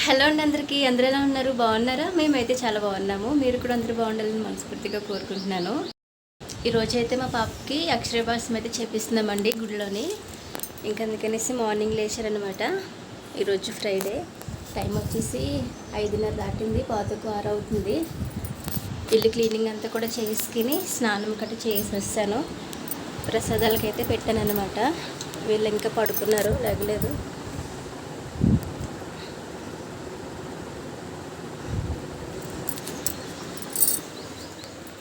Hello అండి, అందరూ ఎలా ఉన్నారు? బాగున్నారా? మేమైతే చాలా బాగున్నాము. మీరు కూడా అందరూ బాగుండాలని మనస్ఫూర్తిగా కోరుకుంటున్నాను. ఈరోజు అయితే మా పాపకి అక్షరాభ్యాసం అయితే చేపిస్తున్నామండి గుడిలోని. ఇంకా అందుకనేసి మార్నింగ్ లేచారనమాట. ఈరోజు ఫ్రైడే, టైం వచ్చేసి 5:30 దాటింది, పాతకు 6 అవుతుంది. ఇల్లు క్లీనింగ్ అంతా కూడా చేసుకుని స్నానం కట్ట చేసి వస్తాను. ప్రసాదాలకైతే పెట్టాను అనమాట. వీళ్ళు ఇంకా పడుకున్నారు, లేగలేదు.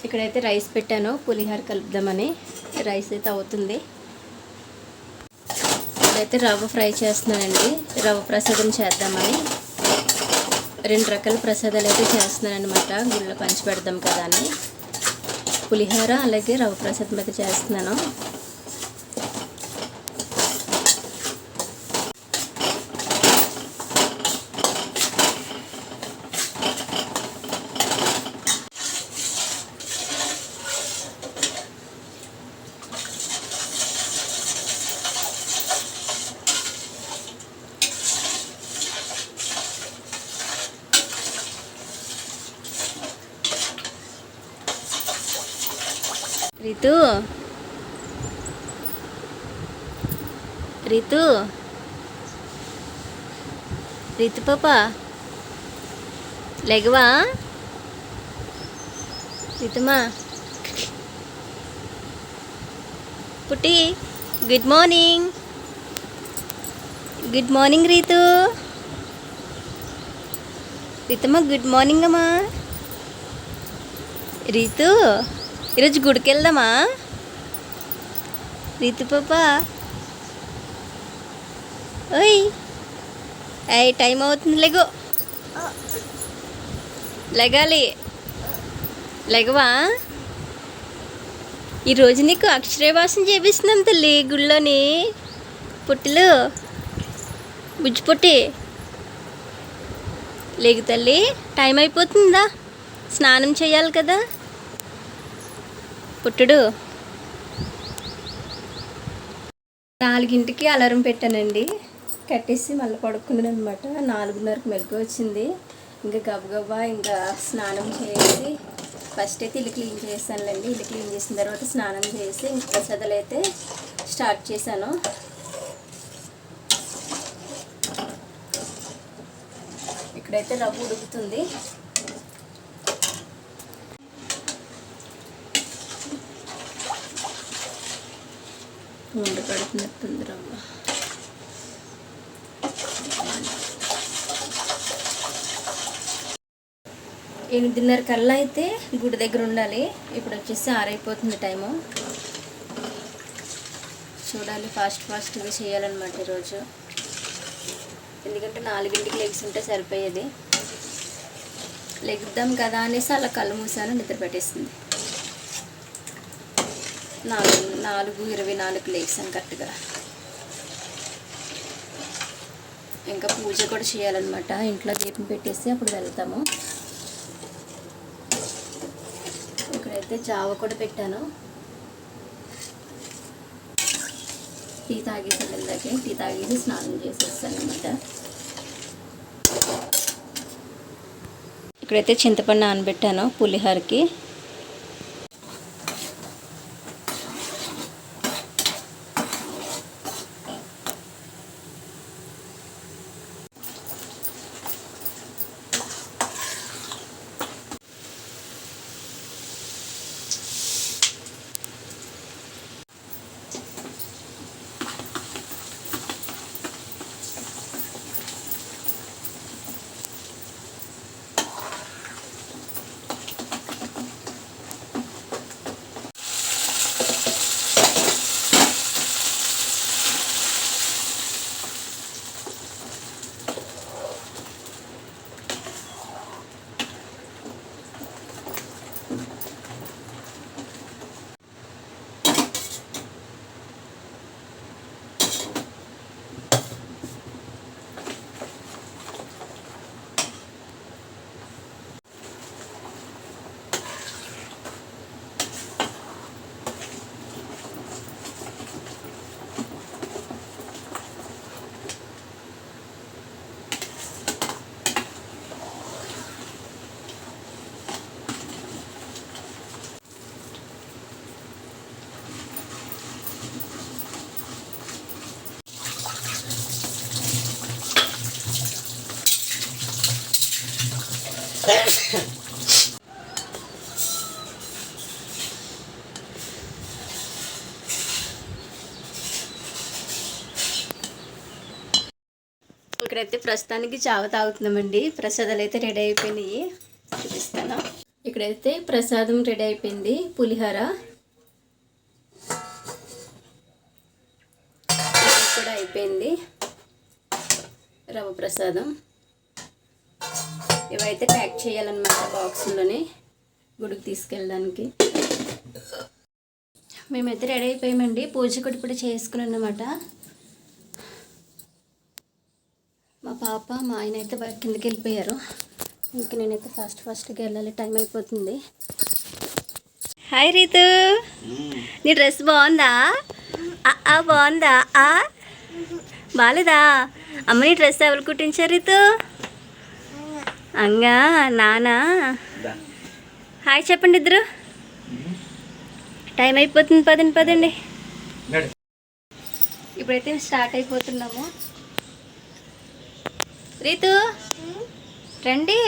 ఇక్కడైతే రైస్ పెట్టాను, పులిహోర కలుపుదామని. రైస్ అయితే అవుతుంది. ఇక్కడైతే రవ్వ ఫ్రై చేస్తున్నానండి, రవ్వ ప్రసాదం చేద్దామని. 2 రకాల ప్రసాదాలు అయితే చేస్తున్నాను అనమాట, గుళ్ళో పంచి పెడదాం కదా అని. పులిహోర అలాగే రవ్వ ప్రసాదం అయితే చేస్తున్నాను. రీతు రీతు రీతు పాప లేగవా? రీతమ్మా, పుట్టి, good morning. Good morning Ritu. రీతమ్మా, గుడ్ మార్నింగ్ అమ్మా. రీతు, ఈరోజు గుడికి వెళ్దామా? రీతు పాప, ఓయ్ అయ్యి టైం అవుతుంది, లెగో, లెగాలి, లెగవా? ఈరోజు నీకు అక్షరాభ్యాసం చేపిస్తున్నాం తల్లి గుళ్ళోని. పుట్టిలు, బుజ్జి పుట్టి, లేగు తల్లి, టైం అయిపోతుందా, స్నానం చేయాలి కదా. పుట్టుడు, 4కి అలారం పెట్టానండి, కట్టేసి మళ్ళీ పడుకున్నాను అనమాట. 4:30కి మెలకు వచ్చింది. ఇంకా గబగబా ఇంకా స్నానం చేసి ఫస్ట్ అయితే ఇల్లు క్లీన్ చేశానులేండి. ఇల్లు క్లీన్ చేసిన తర్వాత స్నానం చేసి ఇంక ప్రసాదాలు అయితే స్టార్ట్ చేశాను. ఇక్కడైతే రవ్వ ఉడుకుతుంది. కడుపునట్టుంది రవ్వ. 8:30 కల్లా అయితే గుడి దగ్గర ఉండాలి. ఇప్పుడు వచ్చేసి 6 అయిపోతుంది టైము. చూడాలి, ఫాస్ట్గా చేయాలన్నమాట ఈరోజు. ఎందుకంటే 4కి లెగ్స్ ఉంటే సరిపోయేది. లెగుద్దాం కదా అనేసి అలా కళ్ళు మూసాను, నిద్ర పెట్టేసింది. 4:24 లేసాను కరెక్ట్గా. ఇంకా పూజ కూడా చేయాలన్నమాట. ఇంట్లో దీపం పెట్టేసి అప్పుడు వెళ్తాము. ఇక్కడైతే జావ కూడా పెట్టాను. టీ తాగేసి వెళ్ళదాకే, టీ తాగేసి స్నానం చేసేస్తాను అనమాట. ఇక్కడైతే చింతపండు నానబెట్టాను పులిహోరకి. ఇక్కడైతే ప్రస్తుతానికి చావ తాగుతున్నామండి. ప్రసాదాలు అయితే రెడీ అయిపోయినాయి, చూపిస్తాను. ఇక్కడైతే ప్రసాదం రెడీ అయిపోయింది, పులిహోర కూడా అయిపోయింది, రవ్వ ప్రసాదం. ఇవైతే ప్యాక్ చేయాలన్నమాట బాక్సుల్లోనే గుడికి తీసుకెళ్ళడానికి. మేమైతే రెడీ అయిపోయామండి. పూజ కూడా ఇప్పుడు చేసుకుని అన్నమాట. మా పాప మా ఆయన అయితే కిందకి వెళ్ళిపోయారు. ఇంక నేనైతే ఫాస్ట్గా వెళ్ళాలి, టైం అయిపోతుంది. హాయ్ రీతు, నీ డ్రెస్ బాగుందా? బాగుందా? బాలేదా? అమ్మ నీ డ్రెస్ ఎవరు కుట్టించారు రీతు? అంగా నానా. హాయ్ చెప్పండి ఇద్దరు. టైం అయిపోతుంది, పదండి. ఇప్పుడైతే స్టార్ట్ అయిపోతున్నాము. రీతు రండి,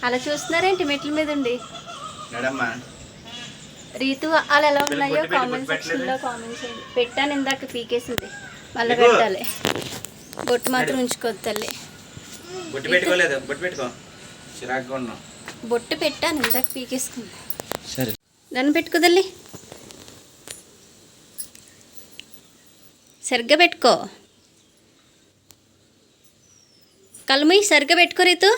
అలా చూస్తున్నారేంటి మెట్ల మీద ఉండి? రీతు అలా ఎలా ఉన్నాయో కామెంట్ సెక్షన్లో కామెంట్ చేయండి. పెట్టాను ఇందాక, పీకేసింది, మళ్ళీ పెట్టాలి. బొట్టు మాత్రం ఉంచుకోవద్దు తల్లి. బొట్టు పెట్టాను ఇందాక, పీకేసుకుంది. దాన్ని పెట్టుకోదల్లి, సరిగ్గా పెట్టుకో. కలుముయి సరిగ్గా పెట్టుకో రీతు.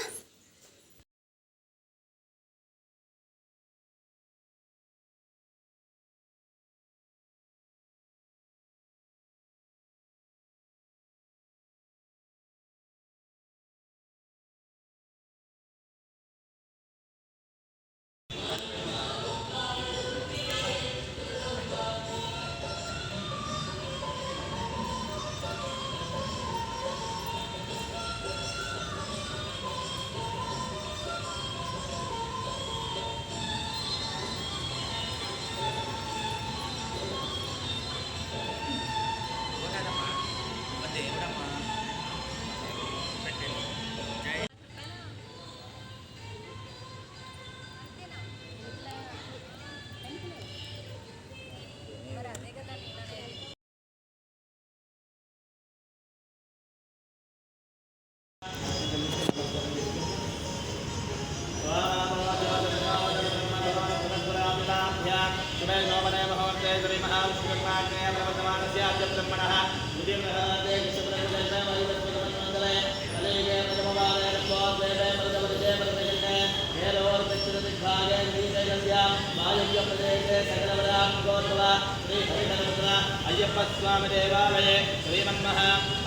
अय्यप्पस्वामी देवालये श्रीमन्मः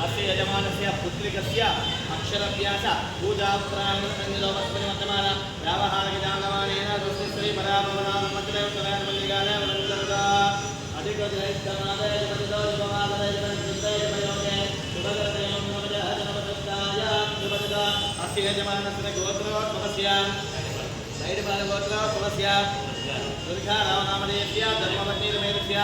अस्य यजमानस्य पुत्रिकस्य अक्षरभ्यास पूजाप्राङ्गणसंनिलोमस्मरिमन्तमान व्यावहारिकजानमानेन दुष्टि श्रीपराभवनामन्त्रयोत्तरायणमल्लिकालय वनन्दरदा अधिकजयस्तमादय जपतितो युगमादय जनसुन्दय प्रयोगे शुभगतयं नवजः जनपदत्ताय शुभगता अस्य यजमानस्य गोत्रोत्तमस्य सैडबालगोत्रोत्तमस्य दुर्गा रामनामदेव्या धर्मपत्नीरमेरस्य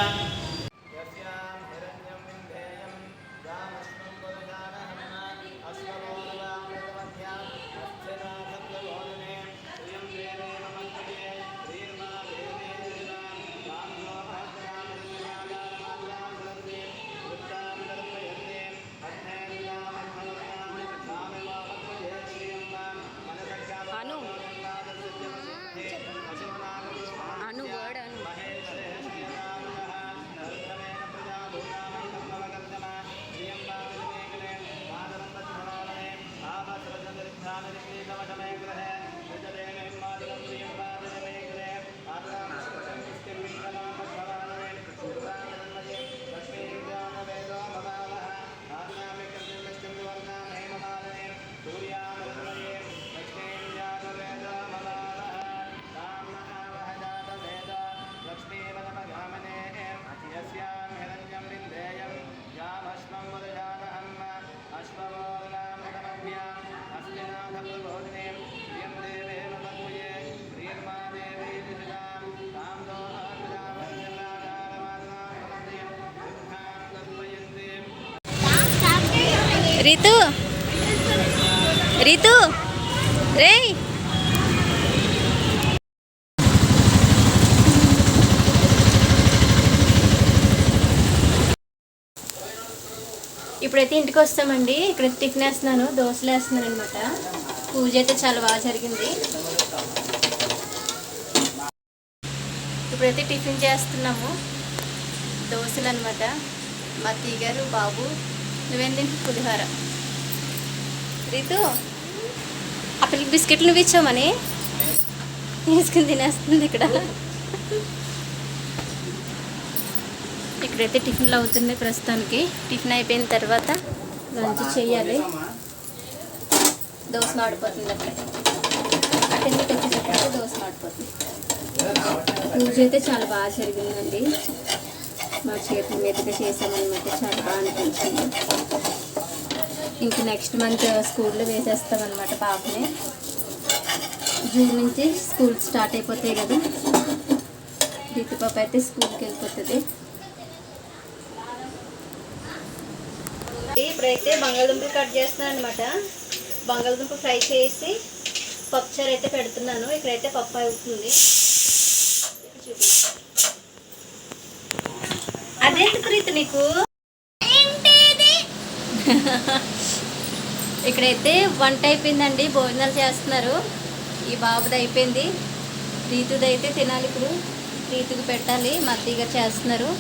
రీతు రీతు రే ఇప్పుడైతే ఇంటికి వస్తామండి. ఇక్కడ టిఫిన్ వేస్తున్నాను, దోశలు వేస్తున్నాను అనమాట. పూజ అయితే చాలా బాగా జరిగింది. ఇప్పుడైతే టిఫిన్ చేస్తున్నాము, దోశలు అనమాట. మా తీగారు బాబు, నువ్వేం తింటు? పులిహోర. రీతు ఆ పిల్లకి బిస్కెట్లు నువ్వు ఇచ్చామని తీసుకుని తినేస్తుంది ఇక్కడ. ఇక్కడైతే టిఫిన్లు అవుతుంది ప్రస్తుతానికి. టిఫిన్ అయిపోయిన తర్వాత లంచ్ చేయాలి. దోశ మాడిపోతుంది అక్కడ అటెండ్ వచ్చేటప్పుడు దోశ మాడిపోతుంది. పూజ అయితే చాలా బాగా జరిగిందండి. మా చేతుల మీదుగా చేసామన్నమాట. చాలా బాగా అనిపించింది. ఇంక నెక్స్ట్ మంత్ స్కూల్లో వేసేస్తామన్నమాట పాపని. జూన్ నుంచి స్కూల్ స్టార్ట్ అయిపోతాయి కదా. రీతు పాప అయితే స్కూల్కి వెళ్ళిపోతుంది. ఇప్పుడైతే బంగాళదుంపలు కట్ చేస్తున్నాను అనమాట. బంగాళదుంప ఫ్రై చేసి పప్పుచారు అయితే పెడుతున్నాను. ఇక్కడైతే పప్పు అవుతుంది. అదేంటి రీతు నీకు? ఇక్కడైతే వంట అయిపోయిందండి, భోజనాలు చేస్తున్నారు. ఈ బాబుది అయిపోయింది, రీతుది అయితే తినాలి. ఇప్పుడు రీతుకి పెట్టాలి. మా అత్తయ్య గారు చేస్తున్నారు.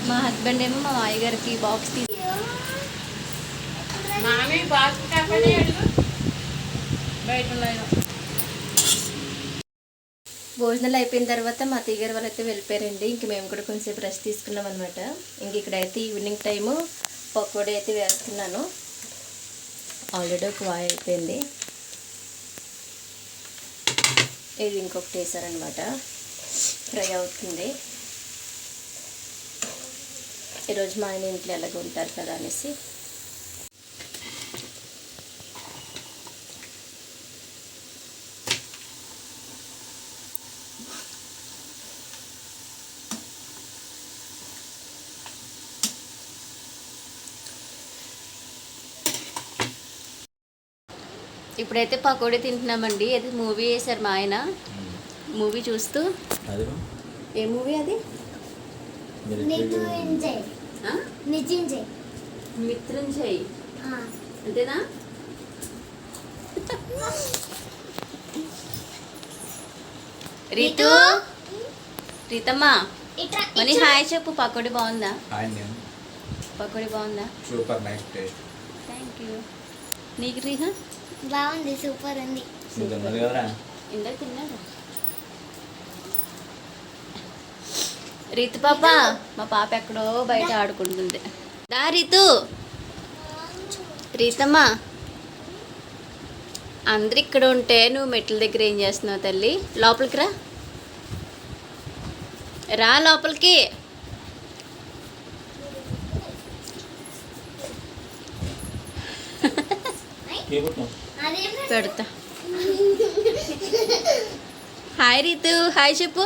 మా హస్బెండ్ ఏమో మా మాయ గారికి బాక్స్ భోజనాలు అయిపోయిన తర్వాత మా అత్తయ్య గారు వాళ్ళైతే వెళ్ళిపోయారండి. ఇంక మేము కూడా కొంచెంసేపు రెస్ట్ తీసుకున్నాం అనమాట. ఇంక ఇక్కడైతే ఈవినింగ్ టైము పకోడీ అయితే వేస్తున్నాను. ఆల్రెడీ ఒక వాయి అయిపోయింది. ఇది ఇంకొకటి వేసారనమాట, ఫ్రై అవుతుంది. ఈరోజు మా ఆయన ఇంట్లో ఎలాగ ఉంటారు కదా అనేసి. ఇప్పుడైతే పకోడీ తింటున్నామండి. అది మూవీ వేశారు మా ఆయన. మూవీ చూస్తూ. ఏ మూవీ అది? మిత్రుంజయ్ అంతేనా? రీతు, రీతమ్మ మనీ హాయ్ చెప్పు. పకోడీ బాగుందా? పకోడీ బాగుందా? Super nice taste. Thank you. నీకు రీహా? బాగుంది, సూపర్ ఉంది. ఇందాక తిన్నాడు. రీతు పాప, మా పాప ఎక్కడో బయట ఆడుకుంటుంది. దా రీతు. రీతమ్మ, అందరు ఇక్కడ ఉంటే నువ్వు మెట్ల దగ్గర ఏం చేస్తున్నావు తల్లి? లోపలికి రా, రా లోపలికి. పెడతా. హాయ్ రీతు, హాయ్ చెప్పు.